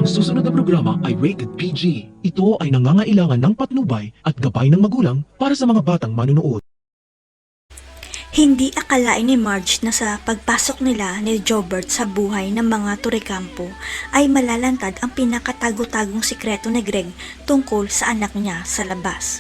Ang susunod na programa ay rated PG. Ito ay nangangailangan ng patnubay at gabay ng magulang para sa mga batang manunood. Hindi akalain ni Marge na sa pagpasok nila ni Jobert sa buhay ng mga Turikampo ay malalantad ang pinakatago-tagong sikreto ni Greg tungkol sa anak niya sa labas.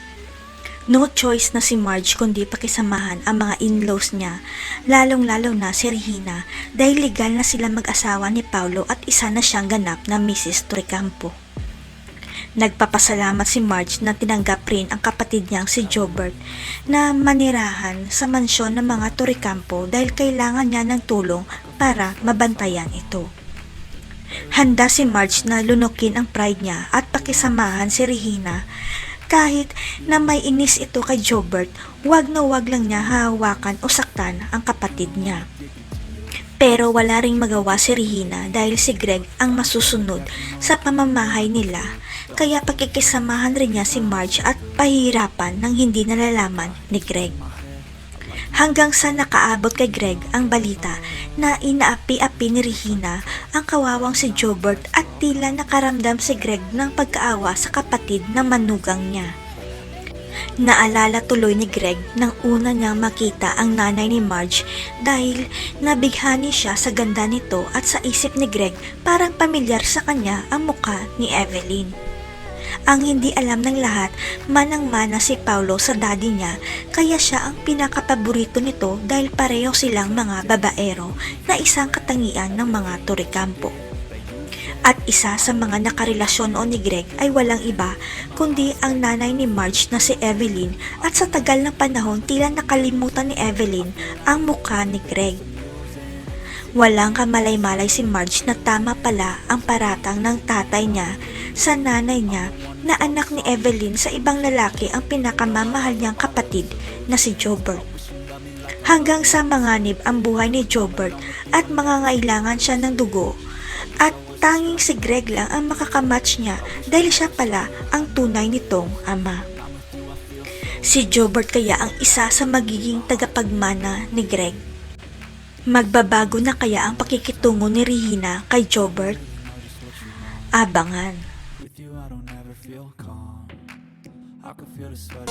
No choice na si Marge kundi pakisamahan ang mga in-laws niya, lalong-lalo na si Regina dahil legal na sila mag-asawa ni Paulo at isa na siyang ganap na Mrs. Turicampo. Nagpapasalamat si Marge na tinanggap rin ang kapatid niyang si Jobert na manirahan sa mansyon ng mga Turicampo dahil kailangan niya ng tulong para mabantayan ito. Handa si Marge na lunukin ang pride niya at pakisamahan si Regina. Kahit na may inis ito kay Jobert, wag na wag lang niya hahawakan o saktan ang kapatid niya. Pero wala ring magawa si Regina dahil si Greg ang masusunod sa pamamahay nila, kaya pakikisamahan rin niya si Marge at pahihirapan ng hindi nalalaman ni Greg. Hanggang sa nakaabot kay Greg ang balita na inaapi-api ni Regina ang kawawang si Jobert at tila nakaramdam si Greg ng pagkaawa sa kapatid ng manugang niya. Naalala tuloy ni Greg nang una niyang makita ang nanay ni Marge dahil nabighani siya sa ganda nito at sa isip ni Greg parang pamilyar sa kanya ang mukha ni Evelyn. Ang hindi alam ng lahat, manang-mana si Paulo sa daddy niya kaya siya ang pinakapaborito nito dahil pareho silang mga babaero na isang katangian ng mga Turicampo. At isa sa mga nakarelasyon noon ni Greg ay walang iba kundi ang nanay ni Marge na si Evelyn at sa tagal ng panahon tila nakalimutan ni Evelyn ang mukha ni Greg. Walang kamalay-malay si Marge na tama pala ang paratang ng tatay niya sa nanay niya na anak ni Evelyn sa ibang lalaki ang pinakamamahal niyang kapatid na si Jobert. Hanggang sa manganib ang buhay ni Jobert at mangangailangan siya ng dugo at tanging si Greg lang ang makakamatch niya dahil siya pala ang tunay nitong ama. Si Jobert kaya ang isa sa magiging tagapagmana ni Greg. Magbabago na kaya ang pakikitungo ni Regina kay Jobert? Abangan. With you I don't ever feel calm. I can feel the sweat.